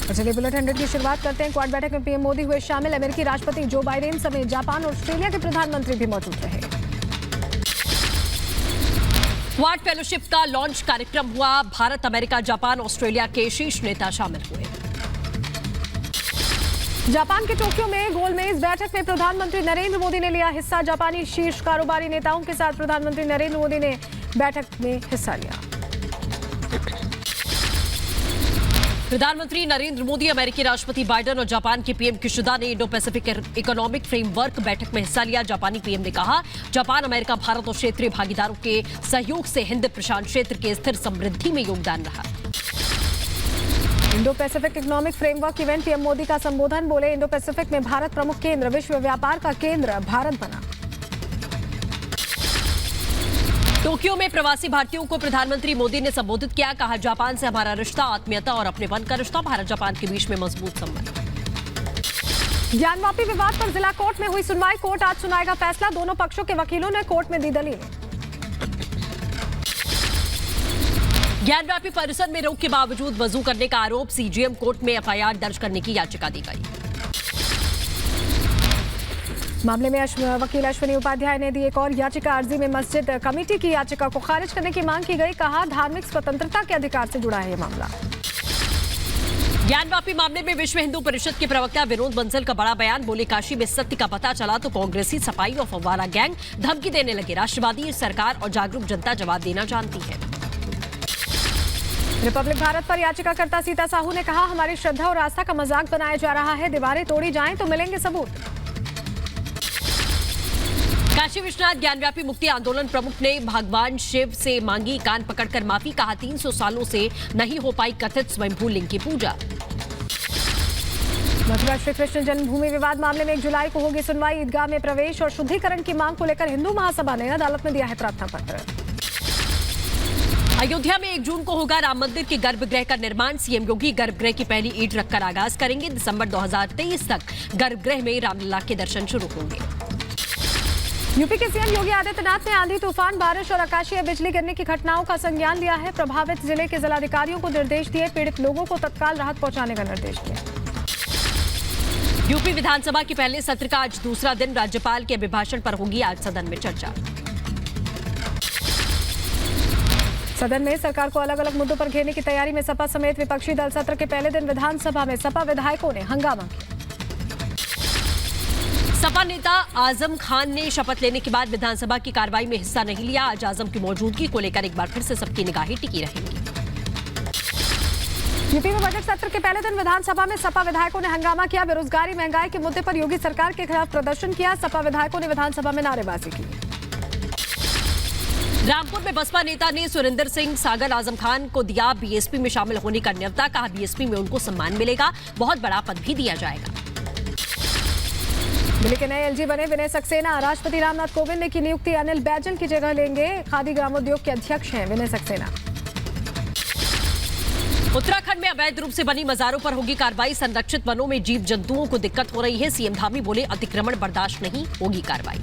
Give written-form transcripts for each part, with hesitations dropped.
चलिए बुलेटिन 100 की शुरुआत करते हैं। क्वाड बैठक में पीएम मोदी हुए शामिल। अमेरिकी राष्ट्रपति जो बाइडेन समेत जापान और ऑस्ट्रेलिया के प्रधानमंत्री भी मौजूद रहे। क्वाड फेलोशिप का लॉन्च कार्यक्रम हुआ। भारत, अमेरिका, जापान, ऑस्ट्रेलिया के शीर्ष नेता शामिल हुए। जापान के टोक्यो में गोलमेज बैठक में प्रधानमंत्री नरेंद्र मोदी ने लिया हिस्सा। जापानी शीर्ष कारोबारी नेताओं के साथ प्रधानमंत्री नरेंद्र मोदी ने बैठक में हिस्सा लिया। प्रधानमंत्री नरेंद्र मोदी, अमेरिकी राष्ट्रपति बाइडेन और जापान के पीएम किशिदा ने इंडो पैसिफिक इकोनॉमिक फ्रेमवर्क बैठक में हिस्सा लिया। जापानी पीएम ने कहा, जापान, अमेरिका, भारत और क्षेत्रीय भागीदारों के सहयोग से हिंद प्रशांत क्षेत्र के स्थिर समृद्धि में योगदान रहा। Indo Pacific economic framework event, PM Modi का संबोधन। बोले, इंडो पैसिफिक में भारत प्रमुख केंद्र, विश्व व्यापार का केंद्र भारत बना। टोक्यो में प्रवासी भारतीयों को प्रधानमंत्री मोदी ने संबोधित किया। कहा, जापान से हमारा रिश्ता आत्मीयता और अपनेपन का रिश्ता। भारत जापान के बीच में मजबूत संबंध। ज्ञानवापी विवाद पर जिला कोर्ट में हुई सुनवाई। कोर्ट आज सुनाएगा फैसला। दोनों पक्षों के वकीलों ने कोर्ट में दी दलीलें। ज्ञानवापी परिसर में रोक के बावजूद वजू करने का आरोप। सीजेएम कोर्ट में एफआईआर दर्ज करने की याचिका दी गई। मामले में वकील अश्विनी उपाध्याय ने दी एक और याचिका। अर्जी में मस्जिद कमेटी की याचिका को खारिज करने की मांग की गई। कहा, धार्मिक स्वतंत्रता के अधिकार से जुड़ा है ये मामला। ज्ञानवापी मामले में विश्व हिंदू परिषद के प्रवक्ता विनोद बंसल का बड़ा बयान। बोले, काशी में सत्य का पता चला तो कांग्रेसी, सपाई और फव्वारा गैंग धमकी देने लगे। राष्ट्रवादी सरकार और जागरूक जनता जवाब देना जानती है। रिपब्लिक भारत पर याचिकाकर्ता सीता साहू ने कहा, हमारी श्रद्धा और आस्था का मजाक बनाया जा रहा है। दीवारें तोड़ी जाएं तो मिलेंगे सबूत। काशी विश्वनाथ ज्ञानव्यापी मुक्ति आंदोलन प्रमुख ने भगवान शिव से मांगी कान पकड़कर माफी। कहा, 300 सालों से नहीं हो पाई कथित स्वयंभू लिंग की पूजा। मथुरा श्री कृष्ण जन्मभूमि विवाद मामले में 1 जुलाई को होगी सुनवाई। ईदगाह में प्रवेश और शुद्धिकरण की मांग को लेकर हिंदू महासभा ने अदालत में दिया है प्रार्थना पत्र। अयोध्या में 1 जून को होगा राम मंदिर के गर्भगृह का निर्माण। सीएम योगी गर्भगृह की पहली ईंट रखकर आगाज करेंगे। दिसंबर 2023 तक गर्भगृह में रामलला के दर्शन शुरू होंगे। यूपी के सीएम योगी आदित्यनाथ ने आंधी, तूफान, बारिश और आकाशीय बिजली गिरने की घटनाओं का संज्ञान लिया है। प्रभावित जिले के जिलाधिकारियों को निर्देश दिए। पीड़ित लोगों को तत्काल राहत पहुंचाने का निर्देश दिया। यूपी विधानसभा के पहले सत्र का आज दूसरा दिन। राज्यपाल के अभिभाषण पर होगी आज सदन में चर्चा। सदन में सरकार को अलग अलग मुद्दों पर घेरने की तैयारी में सपा समेत विपक्षी दल। सत्र के पहले दिन विधानसभा में सपा विधायकों ने हंगामा किया। सपा नेता आजम खान ने शपथ लेने के बाद विधानसभा की कार्रवाई में हिस्सा नहीं लिया। आज आजम की मौजूदगी को लेकर एक बार फिर से सबकी निगाहें टिकी रहेंगी। यूपी में बजट सत्र के पहले दिन विधानसभा में सपा विधायकों ने हंगामा किया। बेरोजगारी, महंगाई के मुद्दे पर योगी सरकार के खिलाफ प्रदर्शन किया। सपा विधायकों ने विधानसभा में नारेबाजी की। रामपुर में बसपा नेता ने सुरेंद्र सिंह सागर आजम खान को दिया बीएसपी में शामिल होने का न्योता। कहा, बीएसपी में उनको सम्मान मिलेगा, बहुत बड़ा पद भी दिया जाएगा। दिल्ली के नए एलजी बने विनय सक्सेना। राष्ट्रपति रामनाथ कोविंद ने की नियुक्ति। अनिल बैजल की जगह लेंगे। खादी ग्रामोद्योग के अध्यक्ष हैं विनय सक्सेना। उत्तराखंड में अवैध रूप से बनी मजारों पर होगी कार्रवाई। संरक्षित वनों में जीव जंतुओं को दिक्कत हो रही है। सीएम धामी बोले, अतिक्रमण बर्दाश्त नहीं, होगी कार्रवाई।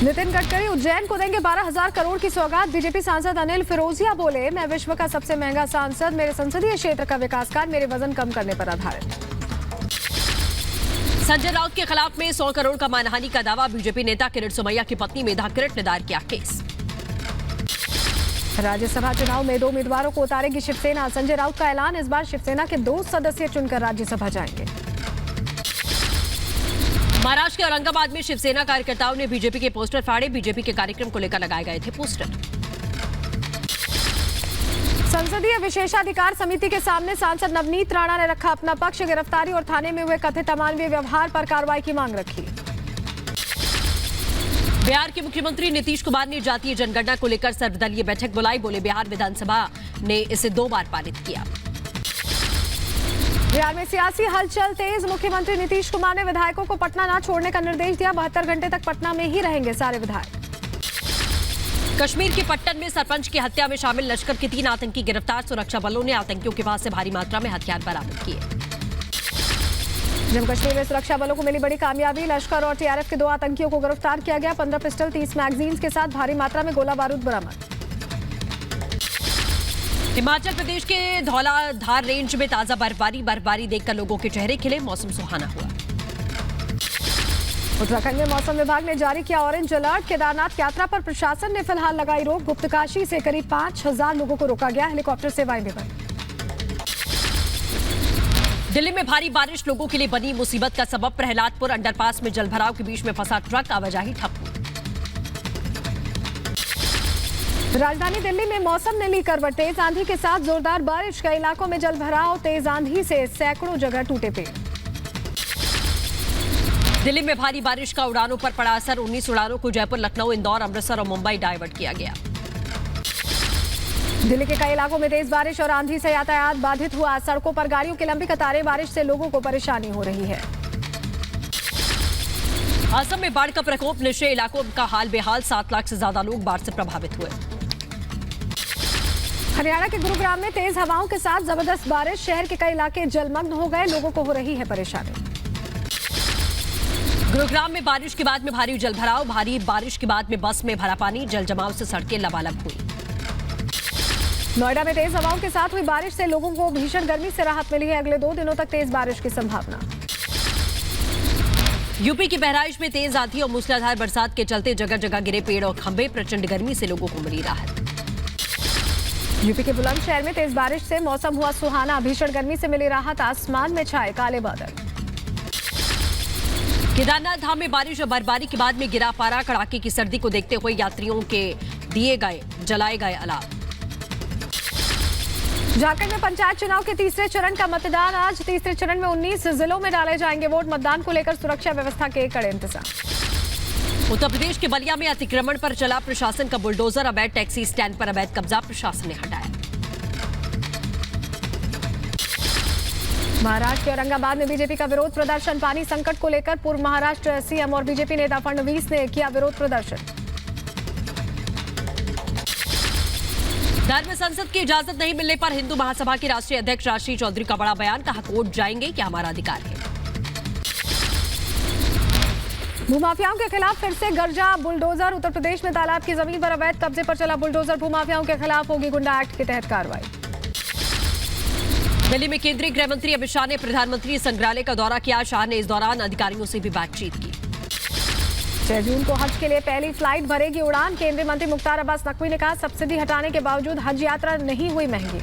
नितिन गडकरी उज्जैन को देंगे 12,000 करोड़ की सौगात। बीजेपी सांसद अनिल फिरोजिया बोले, मैं विश्व का सबसे महंगा सांसद। मेरे संसदीय क्षेत्र का विकास कार्य मेरे वजन कम करने पर आधारित। संजय राउत के खिलाफ में 100 करोड़ का मानहानि का दावा। बीजेपी नेता किरण सोमैया की पत्नी मेधा किरट ने दायर किया केस। राज्यसभा चुनाव में 2 उम्मीदवारों को उतारेगी शिवसेना। संजय राउत का ऐलान, इस बार शिवसेना के 2 सदस्य चुनकर राज्यसभा जाएंगे। महाराष्ट्र के औरंगाबाद में शिवसेना कार्यकर्ताओं ने बीजेपी के पोस्टर फाड़े। बीजेपी के कार्यक्रम को लेकर लगाए गए थे पोस्टर। संसदीय विशेषाधिकार समिति के सामने सांसद नवनीत राणा ने रखा अपना पक्ष। गिरफ्तारी और थाने में हुए कथित अमानवीय व्यवहार पर कार्रवाई की मांग रखी। बिहार के मुख्यमंत्री नीतीश कुमार ने जातीय जनगणना को लेकर सर्वदलीय बैठक बुलाई। बोले, बिहार विधानसभा ने इसे 2 बार पारित किया। बिहार में सियासी हलचल तेज। मुख्यमंत्री नीतीश कुमार ने विधायकों को पटना न छोड़ने का निर्देश दिया। 72 घंटे तक पटना में ही रहेंगे सारे विधायक। कश्मीर के पट्टन में सरपंच की हत्या में शामिल लश्कर के 3 आतंकी गिरफ्तार। सुरक्षा बलों ने आतंकियों के पास से भारी मात्रा में हथियार बरामद किए। जम्मू कश्मीर में सुरक्षा बलों को मिली बड़ी कामयाबी। लश्कर और टीआरएफ के 2 आतंकियों को गिरफ्तार किया गया। 15 पिस्टल, 30 मैगजीन्स के साथ भारी मात्रा में गोला बारूद बरामद। हिमाचल प्रदेश के धौलाधार रेंज में ताजा बर्फबारी देखकर लोगों के चेहरे खिले, मौसम सुहाना हुआ। उत्तराखंड में मौसम विभाग ने जारी किया ऑरेंज अलर्ट। केदारनाथ यात्रा पर प्रशासन ने फिलहाल लगाई रोक। गुप्तकाशी से करीब 5000 लोगों को रोका गया। हेलीकॉप्टर सेवाएं भी बंद। दिल्ली में भारी बारिश लोगों के लिए बनी मुसीबत का सबब। प्रहलादपुर अंडरपास में जलभराव के बीच में फंसा ट्रक, आवाजाही ठप हुई। राजधानी दिल्ली में मौसम ने ली करवट। तेज आंधी के साथ जोरदार बारिश। कई इलाकों में जलभराव। तेज आंधी से सैकड़ों जगह टूटे पेड़। दिल्ली में भारी बारिश का उड़ानों पर पड़ा असर। 19 उड़ानों को जयपुर, लखनऊ, इंदौर, अमृतसर और मुंबई डाइवर्ट किया गया। दिल्ली के कई इलाकों में तेज बारिश और आंधी से यातायात बाधित हुआ। सड़कों पर गाड़ियों की लंबी कतारें। बारिश से लोगों को परेशानी हो रही है। असम में बाढ़ का प्रकोप। निचले इलाकों का हाल बेहाल। 7 लाख से ज्यादा लोग बाढ़ से प्रभावित हुए। हरियाणा के गुरुग्राम में तेज हवाओं के साथ जबरदस्त बारिश। शहर के कई इलाके जलमग्न हो गए। लोगों को हो रही है परेशानी। गुरुग्राम में बारिश के बाद में भारी जलभराव। भारी बारिश के बाद में बस में भरा पानी। जल जमाव से सड़कें लबालब हुई। नोएडा में तेज हवाओं के साथ हुई बारिश से लोगों को भीषण गर्मी से राहत मिली है। अगले 2 दिनों तक तेज बारिश की संभावना। यूपी की बहराइच में तेज आंधी और मूसलाधार बरसात के चलते जगह जगह गिरे पेड़ और खंभे। प्रचंड गर्मी से लोगों को मिली राहत। यूपी के बुलंदशहर में तेज बारिश से मौसम हुआ सुहाना। भीषण गर्मी से मिली राहत। आसमान में छाए काले बादल। केदारनाथ धाम में बारिश और बर्फबारी के बाद में गिरा पारा। कड़ाके की सर्दी को देखते हुए यात्रियों के जलाए गए अलाव। झारखंड में पंचायत चुनाव के तीसरे चरण का मतदान आज। तीसरे चरण में 19 जिलों में डाले जाएंगे वोट। मतदान को लेकर सुरक्षा व्यवस्था के कड़े इंतजाम। उत्तर प्रदेश के बलिया में अतिक्रमण पर चला प्रशासन का बुलडोजर। अवैध टैक्सी स्टैंड पर अवैध कब्जा प्रशासन ने हटाया। महाराष्ट्र के औरंगाबाद में बीजेपी का विरोध प्रदर्शन। पानी संकट को लेकर पूर्व महाराष्ट्र सीएम और बीजेपी नेता फडणवीस ने किया विरोध प्रदर्शन। धर्म संसद की इजाजत नहीं मिलने पर हिंदू महासभा के राष्ट्रीय अध्यक्ष राशि चौधरी का बड़ा बयान। कहा कोर्ट जाएंगे क्या हमारा अधिकार है। भूमाफियाओं के खिलाफ फिर से गरजा बुलडोजर। उत्तर प्रदेश में तालाब की जमीन पर अवैध कब्जे पर चला बुलडोजर। भूमाफियाओं के खिलाफ होगी गुंडा एक्ट के तहत कार्रवाई। दिल्ली में केंद्रीय गृह मंत्री अमित शाह ने प्रधानमंत्री संग्रहालय का दौरा किया। शाह ने इस दौरान अधिकारियों से भी बातचीत की। 6 जून को हज के लिए पहली फ्लाइट भरेगी उड़ान। केंद्रीय मंत्री मुख्तार अब्बास नकवी ने कहा सब्सिडी हटाने के बावजूद हज यात्रा नहीं हुई महंगी।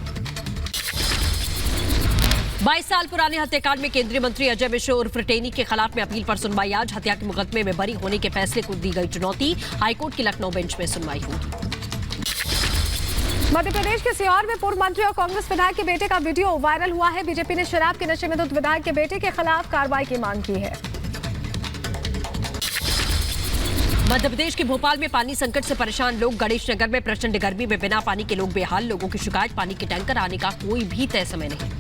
22 साल पुराने हत्याकांड में केंद्रीय मंत्री अजय मिश्र उर्फ टेनी के खिलाफ में अपील पर सुनवाई आज। हत्या के मुकदमे में बरी होने के फैसले को दी गई चुनौती। हाईकोर्ट की लखनऊ बेंच में सुनवाई होगी। मध्य प्रदेश के सीहोर में पूर्व मंत्री और कांग्रेस विधायक के बेटे का वीडियो वायरल हुआ है। बीजेपी ने शराब के नशे में धुत विधायक के बेटे के खिलाफ कार्रवाई की मांग की है। मध्य प्रदेश के भोपाल में पानी संकट से परेशान लोग। गणेश नगर में प्रचंड गर्मी में बिना पानी के लोग बेहाल। लोगों की शिकायत, पानी के टैंकर आने का कोई भी तय समय नहीं।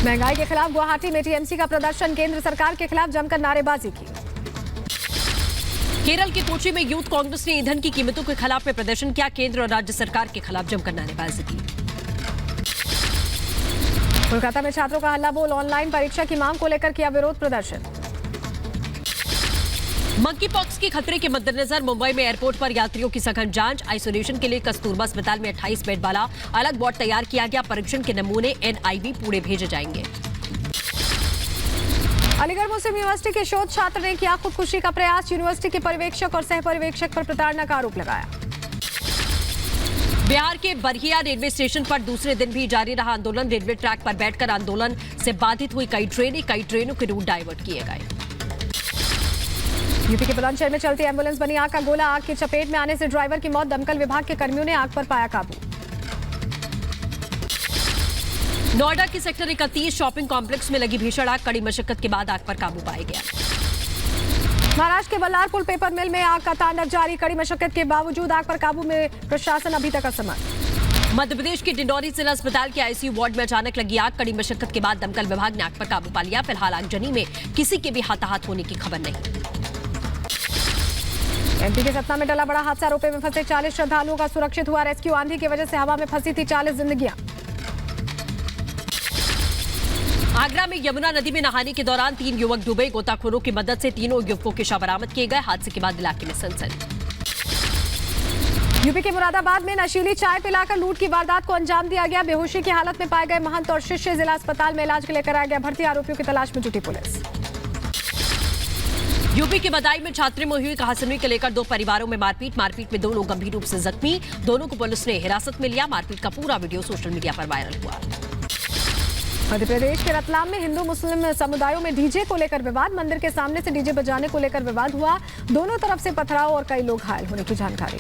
महंगाई के खिलाफ गुवाहाटी में टीएमसी का प्रदर्शन। केंद्र सरकार के खिलाफ जमकर नारेबाजी की। केरल के कोची में यूथ कांग्रेस ने ईंधन की कीमतों के खिलाफ में प्रदर्शन किया। केंद्र और राज्य सरकार के खिलाफ जमकर नारेबाजी की। कोलकाता में छात्रों का हल्ला बोल। ऑनलाइन परीक्षा की मांग को लेकर किया विरोध प्रदर्शन। मंकी पॉक्स के खतरे के मद्देनजर मुंबई में एयरपोर्ट पर यात्रियों की सघन जांच। आइसोलेशन के लिए कस्तूरबा अस्पताल में 28 बेड वाला अलग वार्ड तैयार किया गया। परीक्षण के नमूने एनआईवी पुणे भेजे जाएंगे। अलीगढ़ मुस्लिम यूनिवर्सिटी के शोध छात्र ने किया खुदकुशी का प्रयास। यूनिवर्सिटी के पर्यवेक्षक और सह पर्यवेक्षक पर प्रताड़ना का आरोप लगाया। बिहार के बरहिया रेलवे स्टेशन पर दूसरे दिन भी जारी रहा आंदोलन। रेलवे ट्रैक पर बैठकर आंदोलन से बाधित हुई कई ट्रेनों के रूट डाइवर्ट किए गए। यूपी के बुलंदशहर में चलती एम्बुलेंस बनी आग का गोला। आग की चपेट में आने से ड्राइवर की मौत। दमकल विभाग के कर्मियों ने आग पर पाया काबू। नोएडा की सेक्टर 31 शॉपिंग कॉम्प्लेक्स में लगी भीषण आग। कड़ी मशक्कत के बाद आग पर काबू पाया गया। महाराष्ट्र के बल्लारपुर पेपर मिल में आग का तांडव जारी। कड़ी मशक्कत के बावजूद आग पर काबू में प्रशासन अभी तक असमर्थ। मध्य प्रदेश के डिंडौरी जिला अस्पताल के आईसीयू वार्ड में अचानक लगी आग। कड़ी मशक्कत के बाद दमकल विभाग ने आग पर काबू पा लिया। फिलहाल आगजनी में किसी के भी हताहत होने की खबर नहीं। एमपी के सतना में टला बड़ा हादसा। रोपवे में फंसे 40 श्रद्धालुओं का सुरक्षित हुआ रेस्क्यू। आंधी की वजह से हवा में फंसी थी 40 जिंदगियां। आगरा में यमुना नदी में नहाने के दौरान 3 युवक डूबे। गोताखोरों की मदद से तीनों युवकों के शव बरामद किए गए। हादसे के बाद इलाके में सनसनी। यूपी के मुरादाबाद में नशीली चाय पिलाकर लूट की वारदात को अंजाम दिया गया। बेहोशी की हालत में पाए गए महंत और शिष्य जिला अस्पताल में इलाज के लिए कराया गया भर्ती। आरोपियों की तलाश में जुटी पुलिस। यूपी के बदाई में छात्रों में हुई कहासुनी के लेकर दो परिवारों में मारपीट में दो लोग गंभीर रूप से जख्मी। दोनों को पुलिस ने हिरासत में लिया। मारपीट का पूरा वीडियो सोशल मीडिया पर वायरल हुआ। मध्य प्रदेश के रतलाम में हिंदू मुस्लिम समुदायों में डीजे को लेकर विवाद। मंदिर के सामने से डीजे बजाने को लेकर विवाद हुआ। दोनों तरफ से पथराव और कई लोग घायल होने की जानकारी।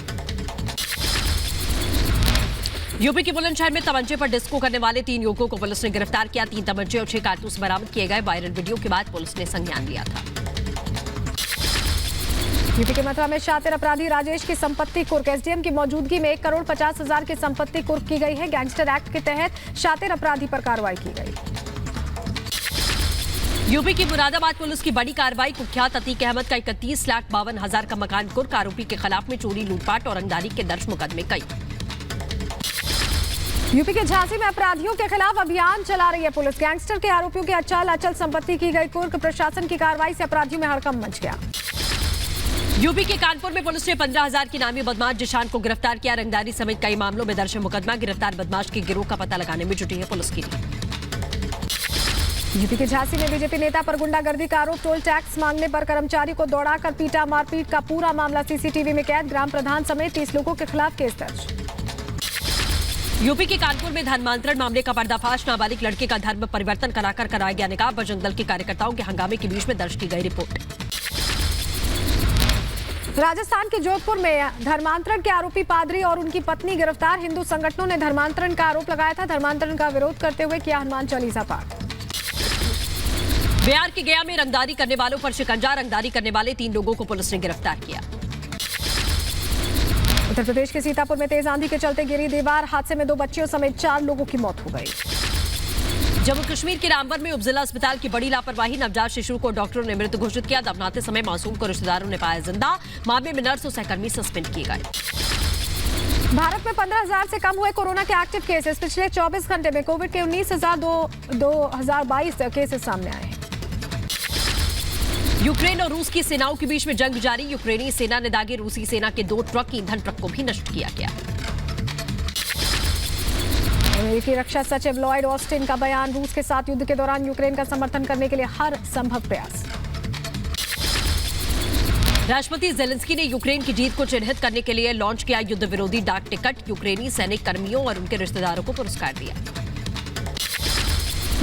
यूपी के बुलंदशहर में तमंचे पर डिस्को करने वाले 3 युवकों को पुलिस ने गिरफ्तार किया। 3 तमंचे और 6 कारतूस बरामद किए गए। वायरल वीडियो के बाद पुलिस ने संज्ञान लिया था। यूपी के मथुरा में शातिर अपराधी राजेश की संपत्ति कुर्क। एसडीएम की मौजूदगी में 1,50,00,000 की संपत्ति कुर्क की गई है। गैंगस्टर एक्ट के तहत शातिर अपराधी पर कार्रवाई की गई। यूपी की मुरादाबाद पुलिस की बड़ी कार्रवाई। कुख्यात अतीक अहमद का 31,52,000 का मकान कुर्क। आरोपी के खिलाफ में चोरी, लूटपाट और रंगदारी के दर्ज मुकदमे कई। यूपी के झांसी में अपराधियों के खिलाफ अभियान चला रही है पुलिस। गैंगस्टर के आरोपियों की अचल संपत्ति की गई कुर्क। प्रशासन की कार्रवाई से अपराधियों में हड़कंप मच गया। यूपी के कानपुर में पुलिस ने 15,000 की नामी बदमाश जिशान को गिरफ्तार किया। रंगदारी समेत कई मामलों में दर्ज है मुकदमा। गिरफ्तार बदमाश के गिरोह का पता लगाने में जुटी है पुलिस की टीम। यूपी के झांसी में बीजेपी नेता पर गुंडागर्दी का आरोप। टोल टैक्स मांगने पर कर्मचारी को दौड़ाकर पीटा। मारपीट का पूरा मामला सीसीटीवी में कैद। ग्राम प्रधान समेत 30 लोगों के खिलाफ केस दर्ज। यूपी के कानपुर में धर्मांतरण मामले का पर्दाफाश। नाबालिग लड़के का धर्म परिवर्तन कराकर कराया गया निकाह। बजरंग दल के कार्यकर्ताओं के हंगामे के बीच में दर्ज की गई रिपोर्ट। राजस्थान के जोधपुर में धर्मांतरण के आरोपी पादरी और उनकी पत्नी गिरफ्तार। हिंदू संगठनों ने धर्मांतरण का आरोप लगाया था। धर्मांतरण का विरोध करते हुए किया हनुमान चालीसा पाठ। बिहार के गया में रंगदारी करने वालों पर शिकंजा। रंगदारी करने वाले 3 लोगों को पुलिस ने गिरफ्तार किया। उत्तर प्रदेश के सीतापुर में तेज आंधी के चलते गिरी दीवार। हादसे में 2 बच्चियों समेत 4 लोगों की मौत हो गई। जम्मू कश्मीर के रामबन में उपजिला अस्पताल की बड़ी लापरवाही। नवजात शिशु को डॉक्टरों ने मृत घोषित किया। दफनाते समय मासूम को रिश्तेदारों ने पाया जिंदा। मामले में नर्स और सहकर्मी सस्पेंड किए गए। भारत में 15,000 से कम हुए कोरोना के एक्टिव केसेस। पिछले 24 घंटे में कोविड के 19,022 केसेस सामने आए हैं। यूक्रेन और रूस की सेनाओं के बीच में जंग जारी। यूक्रेनी सेना ने दागे रूसी सेना के 2 ट्रक ईंधन ट्रक को भी नष्ट किया गया। अमेरिकी रक्षा सचिव लॉयड ऑस्टिन का बयान। रूस के साथ युद्ध के दौरान यूक्रेन का समर्थन करने के लिए हर संभव प्रयास। राष्ट्रपति जेलेंस्की ने यूक्रेन की जीत को चिन्हित करने के लिए लॉन्च किया युद्ध विरोधी डाक टिकट। यूक्रेनी सैनिक कर्मियों और उनके रिश्तेदारों को पुरस्कार दिया।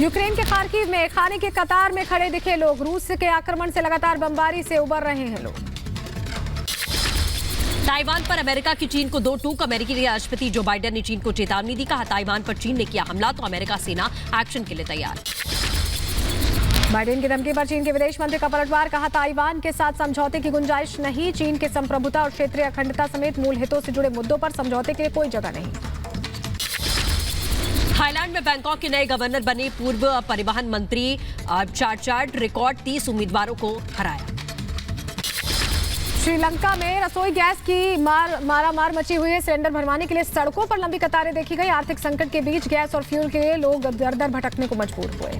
यूक्रेन के खार्किव में खाने के कतार में खड़े दिखे लोग। रूस के आक्रमण से लगातार बमबारी से उबर रहे हैं लोग। ताइवान पर अमेरिका की चीन को 2 टूक। अमेरिकी राष्ट्रपति जो बाइडेन ने चीन को चेतावनी दी। कहा ताइवान पर चीन ने किया हमला तो अमेरिका सेना एक्शन के लिए तैयार। बाइडेन की धमकी पर चीन के विदेश मंत्री का पलटवार। कहा ताइवान के साथ समझौते की गुंजाइश नहीं। चीन के संप्रभुता और क्षेत्रीय अखंडता समेत मूल हितों से जुड़े मुद्दों पर समझौते के लिए कोई जगह नहीं। थाईलैंड में बैंकॉक के नए गवर्नर बने पूर्व परिवहन मंत्री चार्चार्ड रिकॉर्ड 30 उम्मीदवारों को हराया। श्रीलंका में रसोई गैस की मारामार मची हुई है। सिलेंडर भरवाने के लिए सड़कों पर लंबी कतारें देखी गई। आर्थिक संकट के बीच गैस और फ्यूल के लिए लोग दर-दर भटकने को मजबूर हुए।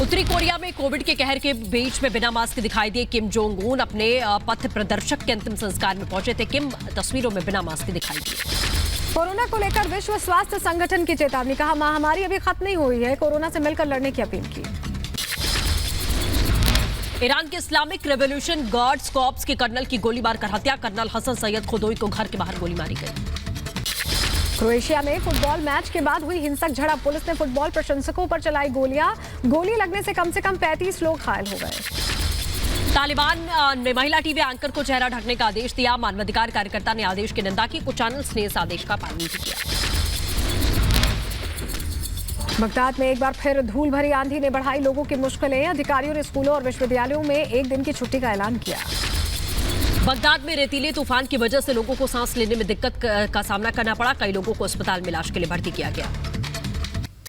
उत्तरी कोरिया में कोविड के कहर के बीच में बिना मास्क दिखाई दिए किम जोंग उन। अपने पथ प्रदर्शक के अंतिम संस्कार में पहुंचे थे। किम तस्वीरों में बिना मास्क दिखाई दिए। कोरोना को लेकर विश्व स्वास्थ्य संगठन की चेतावनी। कहा महामारी अभी खत्म नहीं हुई है। कोरोना से मिलकर लड़ने की अपील की। ईरान के इस्लामिक रेवोल्यूशन गार्ड्स कॉर्प्स के कर्नल की गोली मारकर हत्या। कर्नल हसन सैयद खुदोई को घर के बाहर गोली मारी गई। क्रोएशिया में फुटबॉल मैच के बाद हुई हिंसक झड़प। पुलिस ने फुटबॉल प्रशंसकों पर चलाई गोलियां। गोली लगने से कम 35 लोग घायल हो गए। तालिबान ने महिला टीवी एंकर को चेहरा ढकने का आदेश दिया। मानवाधिकार कार्यकर्ता ने आदेश की निंदा की। कुछ चैनल्स ने इस आदेश का पालन भी किया। बगदाद में एक बार फिर धूल भरी आंधी ने बढ़ाई लोगों की मुश्किलें। अधिकारियों ने स्कूलों और विश्वविद्यालयों में 1 दिन की छुट्टी का ऐलान किया। बगदाद में रेतीले तूफान की वजह से लोगों को सांस लेने में दिक्कत का सामना करना पड़ा। कई लोगों को अस्पताल में इलाज के लिए भर्ती किया गया।